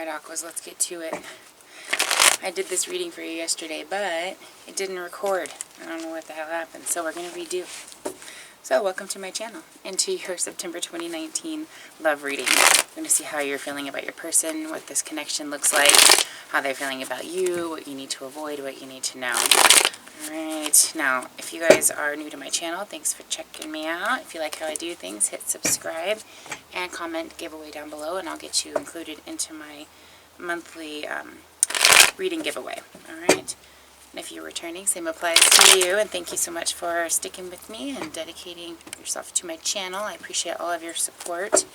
Aquas, let's get to it. I did this reading for you yesterday, but it didn't record. I don't know what the hell happened, so we're going to redo. So, welcome to my channel, and to your September 2019 love reading. I'm going to see how you're feeling about your person, what this connection looks like, how they're feeling about you, what you need to avoid, what you need to know. Alright, now, if you guys are new to my channel, thanks for checking me out. If you like how I do things, hit subscribe and comment giveaway down below, and I'll get you included into my monthly reading giveaway. Alright, and if you're returning, same applies to you, and thank you so much for sticking with me and dedicating yourself to my channel. I appreciate all of your support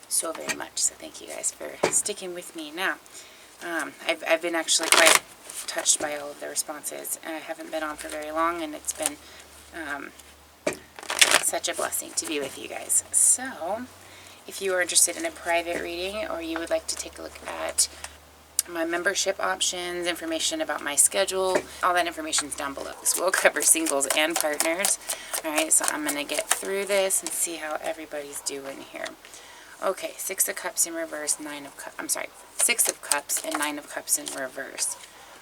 so very much, so thank you guys for sticking with me. Now, I've been actually quite touched by all of the responses. I haven't been on for very long, and it's been such a blessing to be with you guys. So, if you are interested in a private reading, or you would like to take a look at my membership options, information about my schedule, all that information is down below. So we'll cover singles and partners. Alright, so I'm going to get through this and see how everybody's doing here. Okay, 6 of Cups in reverse, 6 of Cups and 9 of Cups in reverse.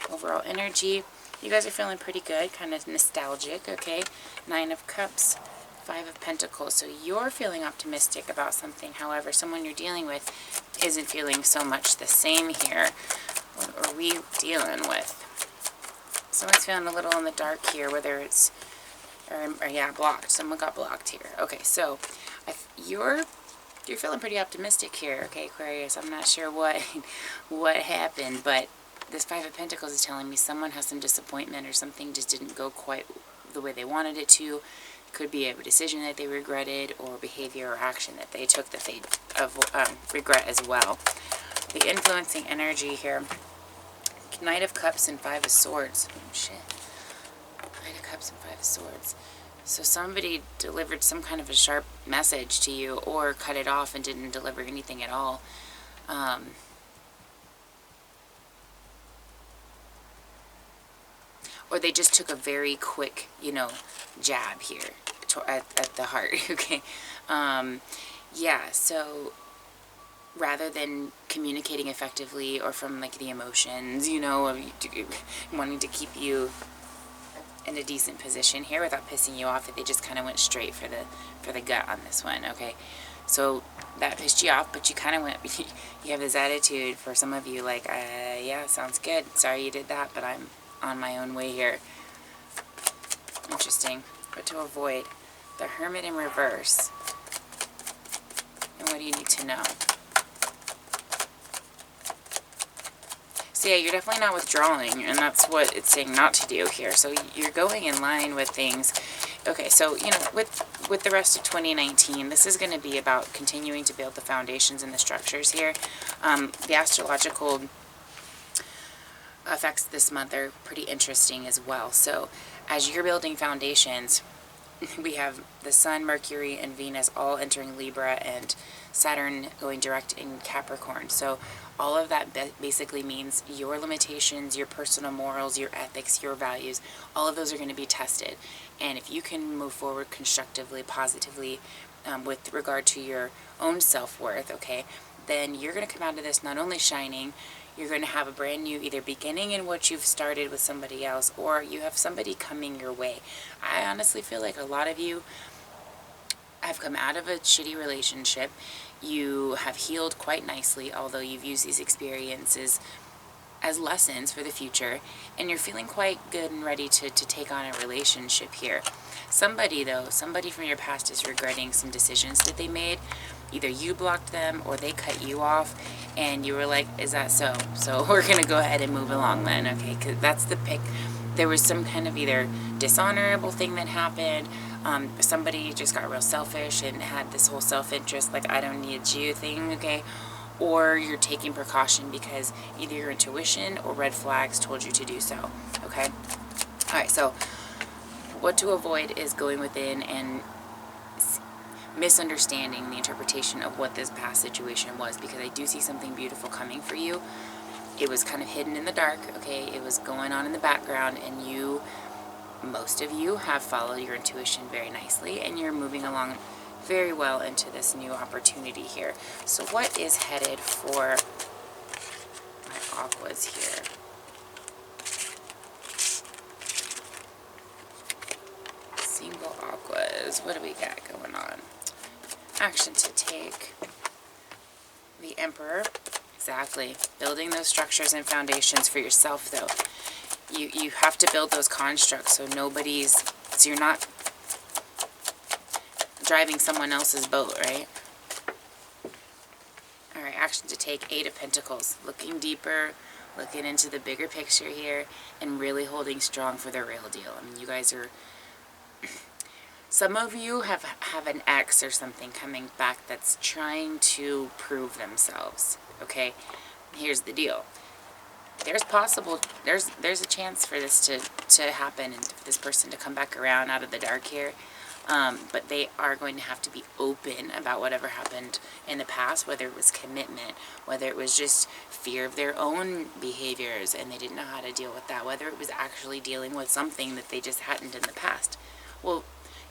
Overall energy, you guys are feeling pretty good, kind of nostalgic, okay? 9 of Cups, 5 of Pentacles. So you're feeling optimistic about something. However, someone you're dealing with isn't feeling so much the same here. What are we dealing with? Someone's feeling a little in the dark here, whether it's, yeah, blocked. Someone got blocked here. Okay, so you're feeling pretty optimistic here, okay, Aquarius. I'm not sure what happened, but this 5 of Pentacles is telling me someone has some disappointment, or something just didn't go quite the way they wanted it to. Could be a decision that they regretted, or behavior or action that they took that they regret as well. The influencing energy here, Knight of Cups and 5 of Swords. Oh, shit. Knight of Cups and 5 of Swords. So somebody delivered some kind of a sharp message to you, or cut it off and didn't deliver anything at all. Or they just took a very quick, jab here at the heart, okay? Yeah, so rather than communicating effectively, or from, like, the emotions, wanting to keep you in a decent position here without pissing you off, they just kind of went straight for the gut on this one, okay? So that pissed you off, but you kind of went, you have this attitude for some of you, like, yeah, sounds good. Sorry you did that, but I'm on my own way here. Interesting. What to avoid? The Hermit in reverse. And what do you need to know? So yeah, you're definitely not withdrawing, and that's what it's saying not to do here. So you're going in line with things. Okay, so, with the rest of 2019, this is going to be about continuing to build the foundations and the structures here. The astrological effects this month are pretty interesting as well. So as you're building foundations, we have the Sun, Mercury, and Venus all entering Libra, and Saturn going direct in Capricorn. So all of that basically means your limitations, your personal morals, your ethics, your values, all of those are going to be tested. And if you can move forward constructively, positively, with regard to your own self-worth, okay, then you're going to come out of this not only shining, you're going to have a brand new either beginning in what you've started with somebody else, or you have somebody coming your way. I honestly feel like a lot of you have come out of a shitty relationship. You have healed quite nicely, although you've used these experiences as lessons for the future, and you're feeling quite good and ready to take on a relationship here. Somebody from your past is regretting some decisions that they made. Either you blocked them, or they cut you off, and you were like, is that so? So we're going to go ahead and move along then, okay? Because that's the pick. There was some kind of either dishonorable thing that happened, somebody just got real selfish and had this whole self-interest, like, I don't need you thing, okay? Or you're taking precaution because either your intuition or red flags told you to do so, okay? Alright, so what to avoid is going within and misunderstanding the interpretation of what this past situation was, because I do see something beautiful coming for you. It was kind of hidden in the dark, okay? It was going on in the background, and most of you have followed your intuition very nicely, and you're moving along very well into this new opportunity here. So what is headed for aquas here. Single aquas. What do we got going on? Action to take. The Emperor. Exactly. Building those structures and foundations for yourself, though. You have to build those constructs so so you're not driving someone else's boat, right? Alright, action to take. 8 of Pentacles. Looking deeper, looking into the bigger picture here, and really holding strong for the real deal. I mean, you guys are... Some of you have an ex or something coming back that's trying to prove themselves, okay? Here's the deal. There's a chance for this to happen and for this person to come back around out of the dark here. But they are going to have to be open about whatever happened in the past, whether it was commitment, whether it was just fear of their own behaviors and they didn't know how to deal with that, whether it was actually dealing with something that they just hadn't in the past. Well,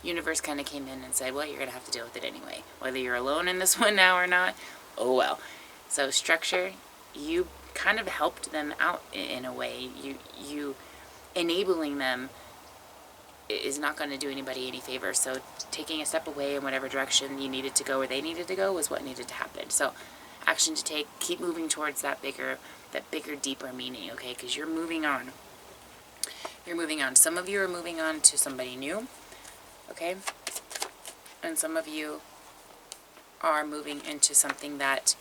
universe kind of came in and said, well, you're going to have to deal with it anyway. Whether you're alone in this one now or not, oh well. So structure, you kind of helped them out in a way. You enabling them is not going to do anybody any favor. So taking a step away in whatever direction you needed to go or they needed to go was what needed to happen. So action to take, keep moving towards that bigger, deeper meaning, okay? Because you're moving on. You're moving on. Some of you are moving on to somebody new, okay? And some of you are moving into something that,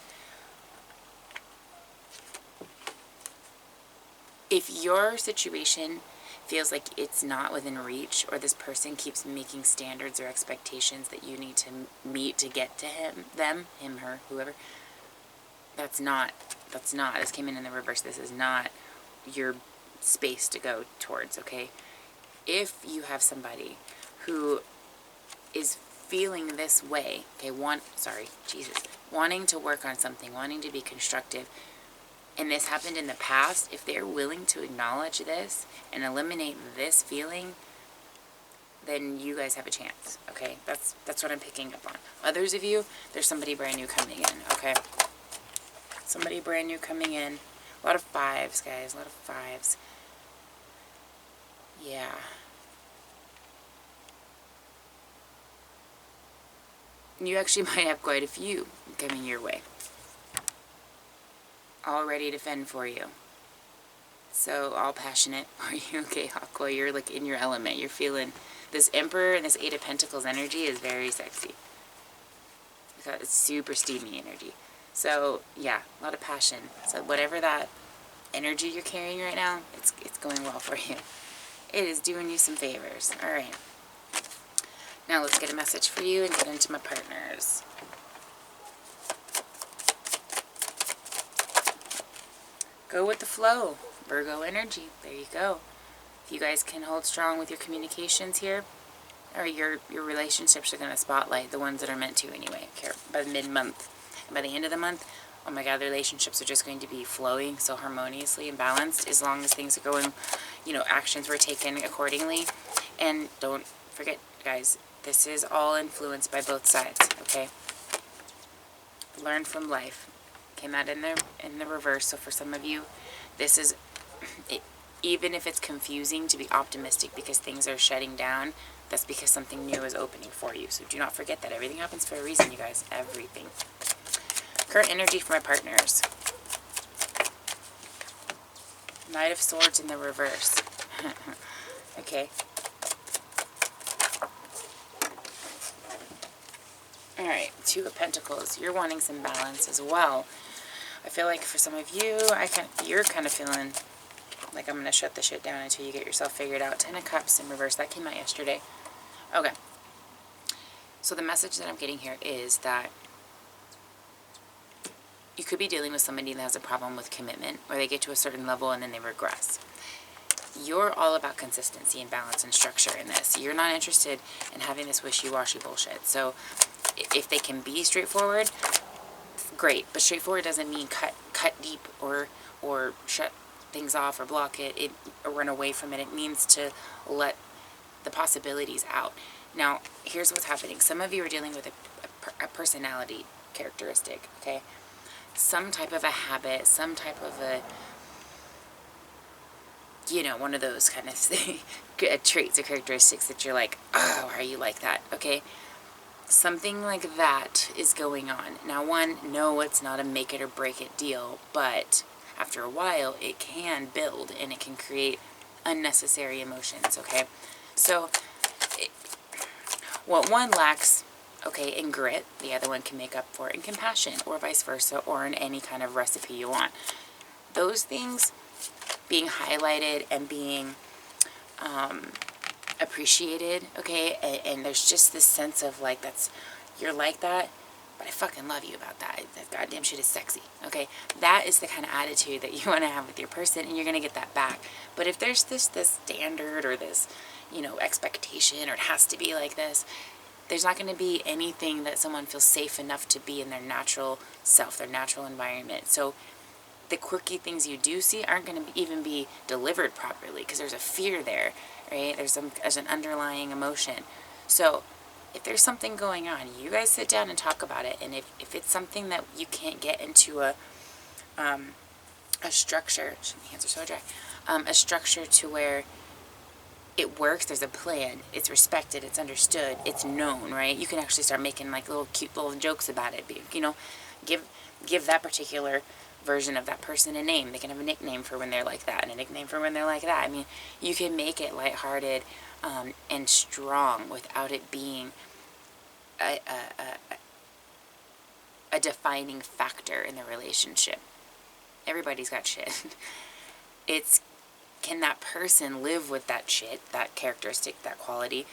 if your situation feels like it's not within reach, or this person keeps making standards or expectations that you need to meet to get to him, her, whoever, this came in the reverse, this is not your space to go towards, okay? If you have somebody who is feeling this way, okay, wanting to work on something, wanting to be constructive, and this happened in the past, if they're willing to acknowledge this and eliminate this feeling, then you guys have a chance, okay? That's what I'm picking up on. Others of you, there's somebody brand new coming in, okay? Somebody brand new coming in. A lot of 5s, guys, a lot of 5s. Yeah. You actually might have quite a few coming your way, all ready to fend for you. So, all passionate for you. Okay, Aqua, you're like in your element. You're feeling this Emperor and this 8 of Pentacles energy is very sexy. It's super steamy energy. So, yeah, a lot of passion. So, whatever that energy you're carrying right now, it's going well for you. It is doing you some favors. All right. Now, let's get a message for you and get into my partners. Go with the flow. Virgo energy. There you go. If you guys can hold strong with your communications here, or your relationships are going to spotlight the ones that are meant to anyway. By the mid-month. And by the end of the month, oh my God, the relationships are just going to be flowing so harmoniously and balanced as long as things are going, actions were taken accordingly. And don't forget, guys, this is all influenced by both sides, okay? Learn from life. Came out in the reverse, so for some of you, this is, even if it's confusing to be optimistic because things are shutting down, that's because something new is opening for you. So do not forget that everything happens for a reason, you guys. Everything. Current energy for my partners. Knight of Swords in the reverse. Okay. Alright, 2 of Pentacles. You're wanting some balance as well. I feel like for some of you, you're kind of feeling like I'm going to shut the shit down until you get yourself figured out. 10 of Cups in reverse. That came out yesterday. Okay. So the message that I'm getting here is that you could be dealing with somebody that has a problem with commitment, or they get to a certain level and then they regress. You're all about consistency and balance and structure in this. You're not interested in having this wishy-washy bullshit. So if they can be straightforward, great. But straightforward doesn't mean cut deep or shut things off or block it or run away from it. It means to let the possibilities out. Now, here's what's happening. Some of you are dealing with a personality characteristic, okay? Some type of a habit, some type of you know, one of those kind of traits or characteristics that you're like, oh, why are you like that? Okay. Something like that is going on. Now, one, no, it's not a make it or break it deal, but after a while, it can build and it can create unnecessary emotions, okay? So, what one lacks, okay, in grit, the other one can make up for it in compassion, or vice versa, or in any kind of recipe you want. Those things being highlighted and being appreciated, okay, and there's just this sense of like, you're like that, but I fucking love you about that. That goddamn shit is sexy, okay? That is the kind of attitude that you want to have with your person, and you're going to get that back. But if there's this standard or this, you know, expectation, or it has to be like this, there's not going to be anything that someone feels safe enough to be in their natural self, their natural environment. So the quirky things you do see aren't going to even be delivered properly because there's a fear there, right? There's an underlying emotion. So if there's something going on, you guys sit down and talk about it. And if it's something that you can't get into a structure, my hands are so dry, a structure to where it works, there's a plan, it's respected, it's understood, it's known, right? You can actually start making like little cute little jokes about it. You know, give that particular version of that person a name. They can have a nickname for when they're like that and a nickname for when they're like that. I mean, you can make it lighthearted and strong without it being a defining factor in the relationship. Everybody's got shit. It's, can that person live with that shit, that characteristic, that quality,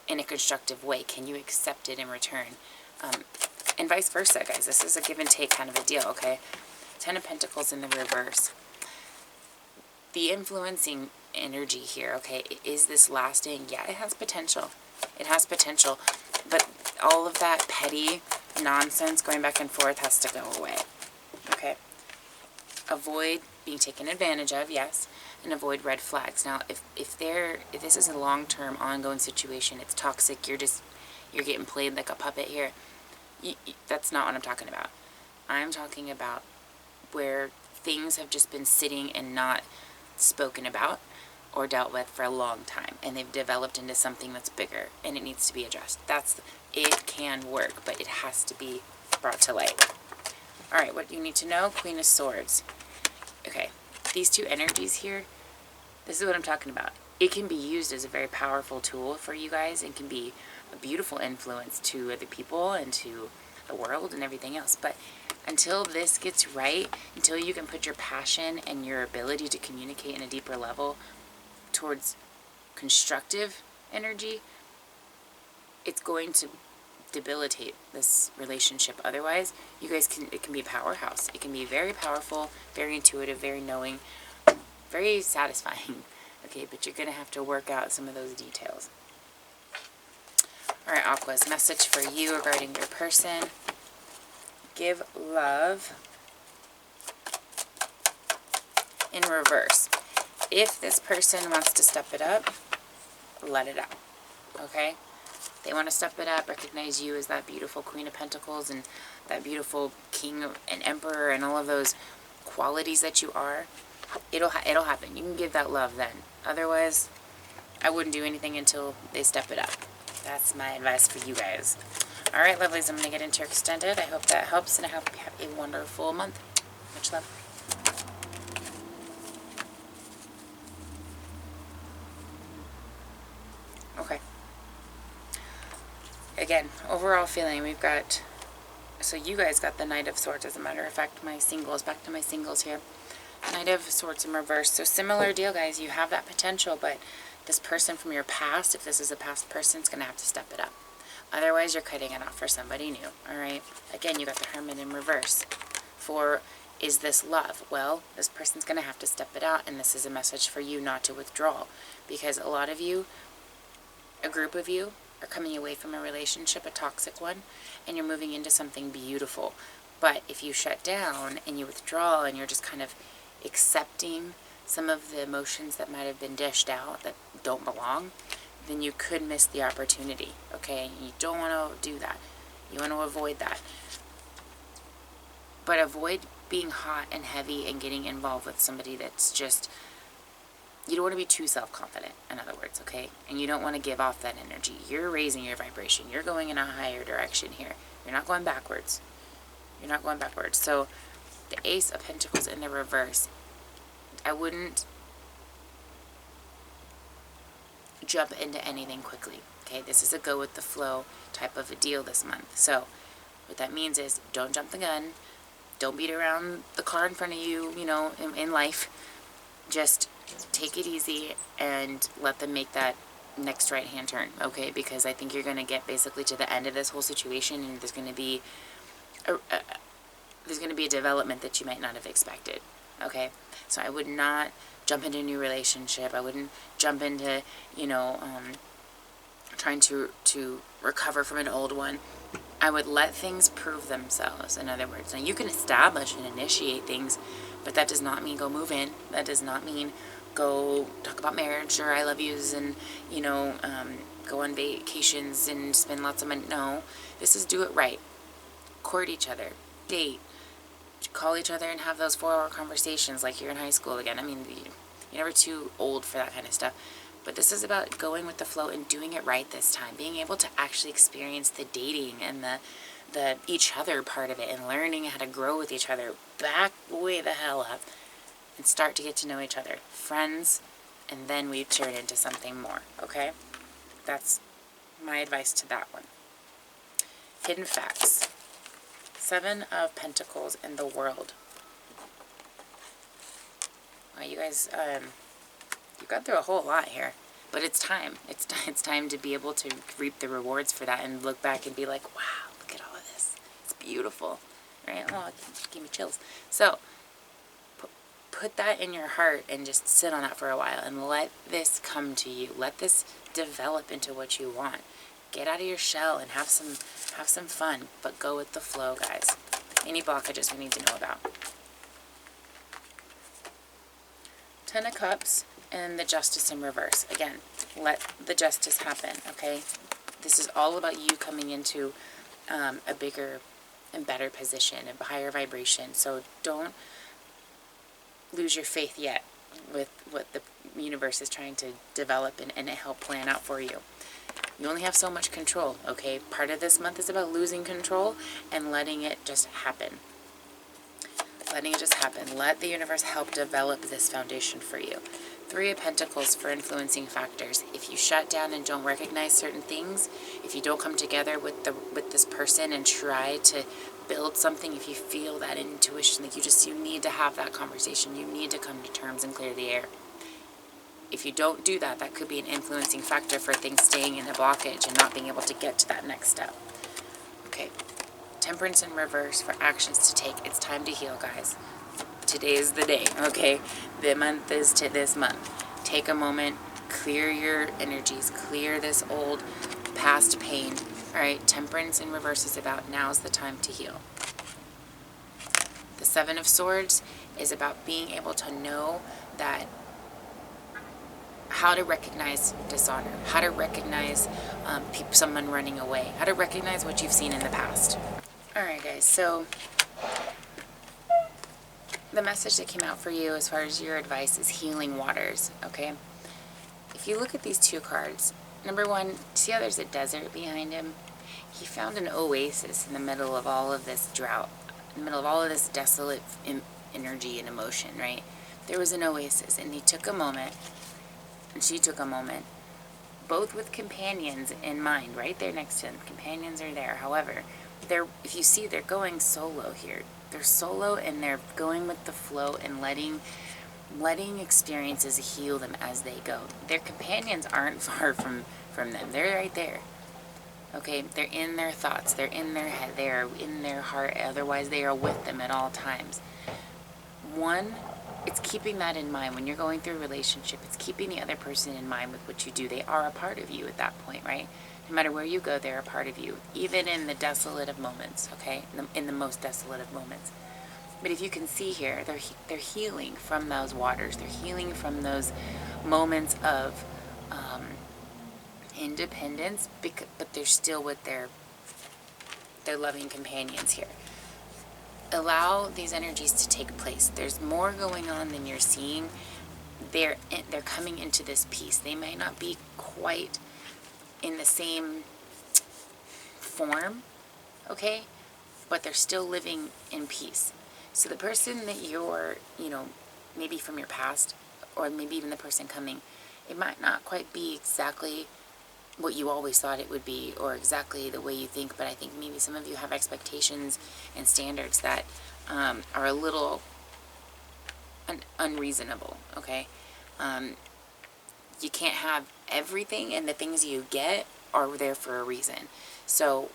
in a constructive way? Can you accept it in return? And vice versa, guys. This is a give and take kind of a deal, okay? 10 of Pentacles in the reverse. The influencing energy here, okay, is this lasting? Yeah, it has potential. It has potential. But all of that petty nonsense going back and forth has to go away, okay? Avoid being taken advantage of, yes, and avoid red flags. Now, if this is a long-term, ongoing situation, it's toxic, you're getting played like a puppet here, that's not what I'm talking about. I'm talking about where things have just been sitting and not spoken about or dealt with for a long time, and they've developed into something that's bigger, and it needs to be addressed. It can work, but it has to be brought to light. All right, what do you need to know? Queen of Swords. Okay, these two energies here, this is what I'm talking about. It can be used as a very powerful tool for you guys and can be a beautiful influence to other people and to the world and everything else. But until this gets right, until you can put your passion and your ability to communicate in a deeper level towards constructive energy, it's going to debilitate this relationship. Otherwise, you guys it can be a powerhouse. It can be very powerful, very intuitive, very knowing, very satisfying. Okay, but you're going to have to work out some of those details. All right, Aquas, message for you regarding your person. Give love in reverse. If this person wants to step it up, let it out. Okay? They want to step it up, recognize you as that beautiful Queen of Pentacles and that beautiful King and Emperor and all of those qualities that you are. It'll happen. You can give that love then. Otherwise, I wouldn't do anything until they step it up. That's my advice for you guys. All right, lovelies, I'm going to get into extended. I hope that helps, and I hope you have a wonderful month. Much love. Okay. Again, overall feeling, we've got, so you guys got the Knight of Swords. As a matter of fact, my singles, back to my singles here. Knight of Swords in reverse. So similar deal, guys. You have that potential, but this person from your past, if this is a past person, is going to have to step it up. Otherwise, you're cutting it off for somebody new, all right? Again, you got the Hermit in reverse. For, is this love? Well, this person's going to have to step it out, and this is a message for you not to withdraw. Because a lot of you, a group of you, are coming away from a relationship, a toxic one, and you're moving into something beautiful. But if you shut down and you withdraw and you're just kind of accepting some of the emotions that might have been dished out that don't belong, then you could miss the opportunity, okay? You don't want to do that. You want to avoid that. But avoid being hot and heavy and getting involved with somebody that's just you don't want to be too self-confident, in other words, okay? And you don't want to give off that energy. You're raising your vibration. You're going in a higher direction here. You're not going backwards. You're not going backwards. So the Ace of Pentacles in the reverse, I wouldn't jump into anything quickly, okay? This is a go with the flow type of a deal this month. So what that means is don't jump the gun. Don't beat around the car in front of you, you know, in life. Just take it easy and let them make that next right hand turn, okay? Because I think you're going to get basically to the end of this whole situation, and there's going to be a development that you might not have expected, okay? So I would not jump into a new relationship. I wouldn't jump into, you know, trying to recover from an old one. I would let things prove themselves, in other words. Now, you can establish and initiate things, but that does not mean go move in. That does not mean go talk about marriage or I love yous and, you know, go on vacations and spend lots of money. No, this is do it right. Court each other. Date. Call each other and have those 4-hour conversations like you're in high school again. I mean, you're never too old for that kind of stuff. But this is about going with the flow and doing it right this time. Being able to actually experience the dating and the each other part of it and learning how to grow with each other. Back way the hell up and start to get to know each other. Friends, and then we turn into something more, okay? That's my advice to that one. Hidden facts. 7 of Pentacles in the world. Wow, you guys, you've gone through a whole lot here, but it's time. It's time to be able to reap the rewards for that and look back and be like, wow, look at all of this. It's beautiful, right? Oh, it gave me chills. So put that in your heart and just sit on that for a while and let this come to you. Let this develop into what you want. Get out of your shell and have some fun, but go with the flow, guys. Any blockages we need to know about. 10 of Cups and the Justice in reverse. Again, let the justice happen, okay? This is all about you coming into a bigger and better position, a higher vibration. So don't lose your faith yet with what the universe is trying to develop and help plan out for you. You only have so much control, okay? Part of this month is about losing control and letting it just happen. Letting it just happen. Let the universe help develop this foundation for you. 3 of Pentacles for influencing factors. If you shut down and don't recognize certain things, if you don't come together with this person and try to build something, if you feel that intuition, like you need to have that conversation. You need to come to terms and clear the air. If you don't do that, that could be an influencing factor for things staying in a blockage and not being able to get to that next step. Okay. Temperance in reverse for actions to take. It's time to heal, guys. Today is the day, okay? The month is to this month. Take a moment, clear your energies, clear this old past pain. All right, temperance in reverse is about now's the time to heal. The 7 of Swords is about being able to know that how to recognize dishonor, how to recognize someone running away, how to recognize what you've seen in the past. All right, guys, so the message that came out for you as far as your advice is healing waters, okay? If you look at these 2 cards, number 1, see how there's a desert behind him? He found an oasis in the middle of all of this drought, in the middle of all of this desolate energy and emotion, right? There was an oasis, and he took a moment, and she took a moment, both with companions in mind, right there next to them. Companions are there. However, if you see, they're going solo here. They're solo, and they're going with the flow and letting experiences heal them as they go. Their companions aren't far from them. They're right there. Okay, they're in their thoughts. They're in their head. They are in their heart. Otherwise, they are with them at all times. It's keeping that in mind when you're going through a relationship. It's keeping the other person in mind with what you do. They are a part of you at that point, right? No matter where you go, they're a part of you, even in the desolate of moments, okay? In the most desolate of moments. But if you can see here, they're healing from those waters. They're healing from those moments of independence, but they're still with their loving companions here. Allow these energies to take place. There's more going on than you're seeing. they're coming into this peace. They may not be quite in the same form, okay, but they're still living in peace. So the person that you're, maybe from your past, or maybe even the person coming, it might not quite be exactly what you always thought it would be, or exactly the way you think, but I think maybe some of you have expectations and standards that are a little unreasonable, okay? You can't have everything, and the things you get are there for a reason. So,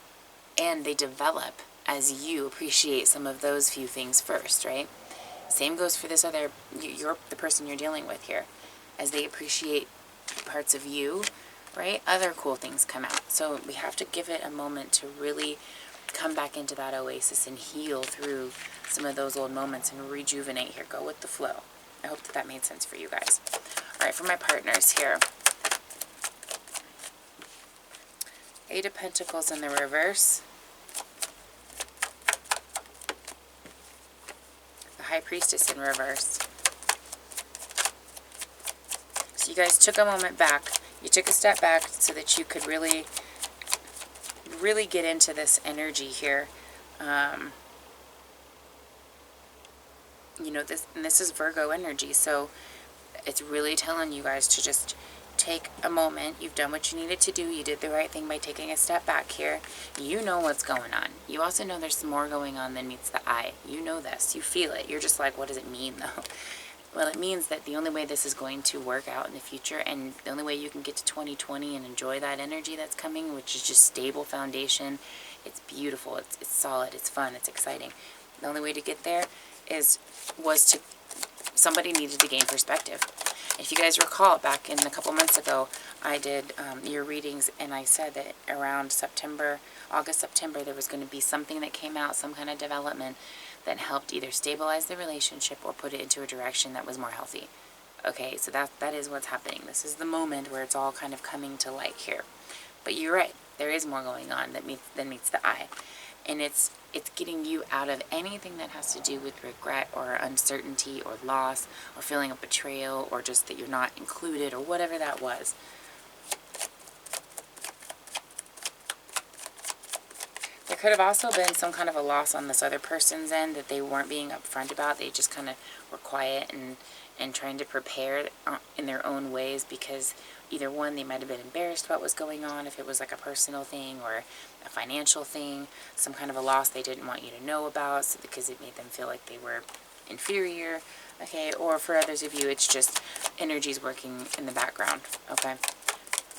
and they develop as you appreciate some of those few things first, right? Same goes for this other, the person you're dealing with here. As they appreciate parts of you, right, other cool things come out. So we have to give it a moment to really come back into that oasis and heal through some of those old moments and rejuvenate here. Go with the flow. I hope that made sense for you guys. All right, for my partners here. Eight of Pentacles in the reverse. The High Priestess in reverse. So you guys took a moment back. You took a step back so that you could really get into this energy here. This is Virgo energy, so it's really telling you guys to just take a moment. You've done what you needed to do. You did the right thing by taking a step back here. You know what's going on. You also know there's more going on than meets the eye. You know this. You feel it. You're just like, what does it mean, though? Well, it means that the only way this is going to work out in the future, and the only way you can get to 2020 and enjoy that energy that's coming, which is just stable foundation. It's beautiful. It's solid. It's fun. It's exciting. The only way to get there somebody needed to gain perspective. If you guys recall, back in a couple months ago, I did your readings, and I said that around August, September, there was going to be something that came out, some kind of development that helped either stabilize the relationship or put it into a direction that was more healthy. Okay, so that is what's happening. This is the moment where it's all kind of coming to light here. But you're right, there is more going on than meets the eye. And it's getting you out of anything that has to do with regret or uncertainty or loss or feeling of betrayal or just that you're not included or whatever that was. There could have also been some kind of a loss on this other person's end that they weren't being upfront about. They just kind of were quiet and trying to prepare in their own ways, because either one, they might have been embarrassed about what was going on, if it was like a personal thing or a financial thing, some kind of a loss they didn't want you to know about, so because it made them feel like they were inferior, okay? Or for others of you, it's just energies working in the background, okay?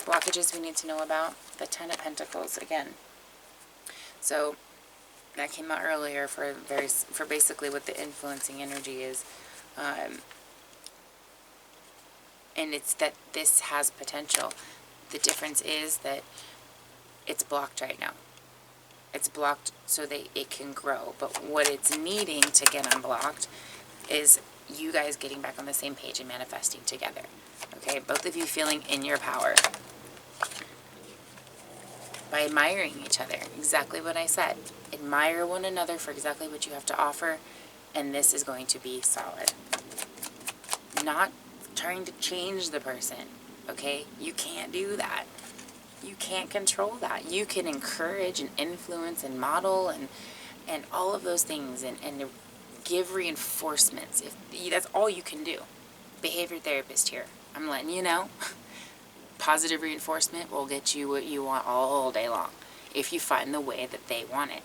Blockages we need to know about. The Ten of Pentacles again. So that came out earlier for basically what the influencing energy is. And it's that this has potential. The difference is that it's blocked right now. It's blocked so that it can grow. But what it's needing to get unblocked is you guys getting back on the same page and manifesting together. Okay, both of you feeling in your power. By admiring each other. Exactly what I said. Admire one another for exactly what you have to offer, and this is going to be solid. Not trying to change the person, okay? You can't do that. You can't control that. You can encourage and influence and model and all of those things and give reinforcements. That's all you can do. Behavior therapist here. I'm letting you know. Positive reinforcement will get you what you want all day long if you find the way that they want it.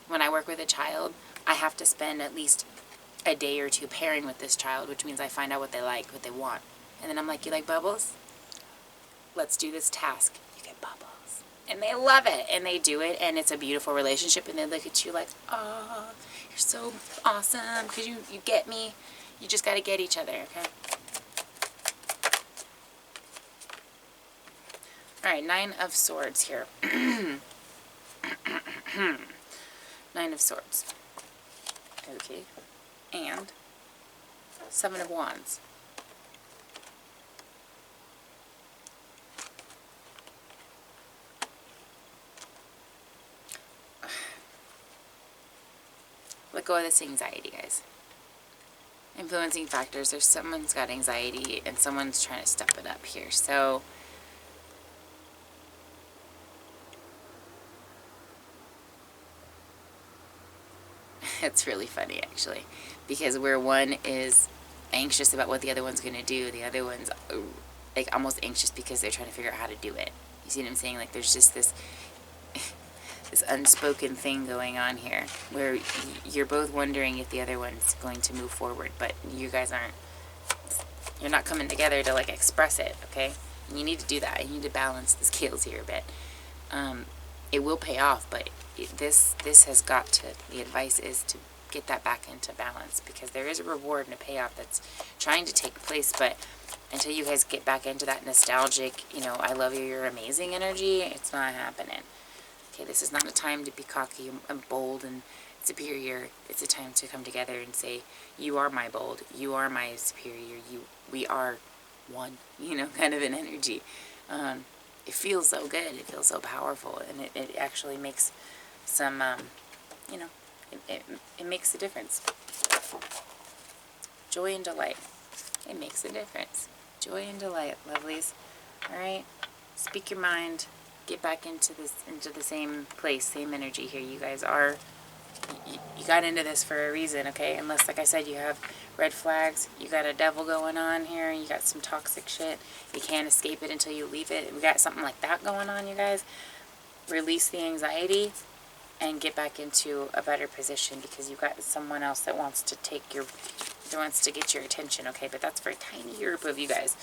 When I work with a child, I have to spend at least a day or two pairing with this child, which means I find out what they like, what they want. And then I'm like, you like bubbles? Let's do this task. You get bubbles. And they love it, and they do it, and it's a beautiful relationship, and they look at you like, oh, you're so awesome, because you get me. You just got to get each other, okay? All right, Nine of Swords here. Nine of Swords. Okay. And Seven of Wands. Let go of this anxiety, guys. Influencing factors. There's someone's got anxiety and someone's trying to step it up here. So it's really funny actually, because where one is anxious about what the other one's going to do, the other one's like almost anxious because they're trying to figure out how to do it. You see what I'm saying? Like there's just this unspoken thing going on here where you're both wondering if the other one's going to move forward, but you guys aren't. You're not coming together to like express it, okay? And you need to do that. You need to balance the scales here a bit. It will pay off, but this has got to, the advice is to get that back into balance, because there is a reward and a payoff that's trying to take place, but until you guys get back into that nostalgic, you know, I love you, you're amazing energy, it's not happening. Okay, this is not a time to be cocky and bold and superior. It's a time to come together and say, you are my bold, you are my superior, we are one, you know, kind of an energy. It feels so good, it feels so powerful, and it actually makes some, you know, it makes a difference. Joy and delight. It makes a difference. Joy and delight, lovelies. Alright? Speak your mind. Get back into the same place, same energy here. You guys are, you got into this for a reason, okay? Unless, like I said, you have red flags, you got a devil going on here, you got some toxic shit, you can't escape it until you leave it. We got something like that going on, you guys. Release the anxiety and get back into a better position, because you've got someone else that wants to get your attention, okay? But that's for a tiny group of you guys.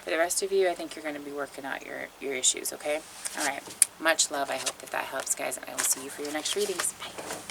For the rest of you, I think you're going to be working out your issues, okay? All right. Much love. I hope that helps, guys, and I will see you for your next readings. Bye.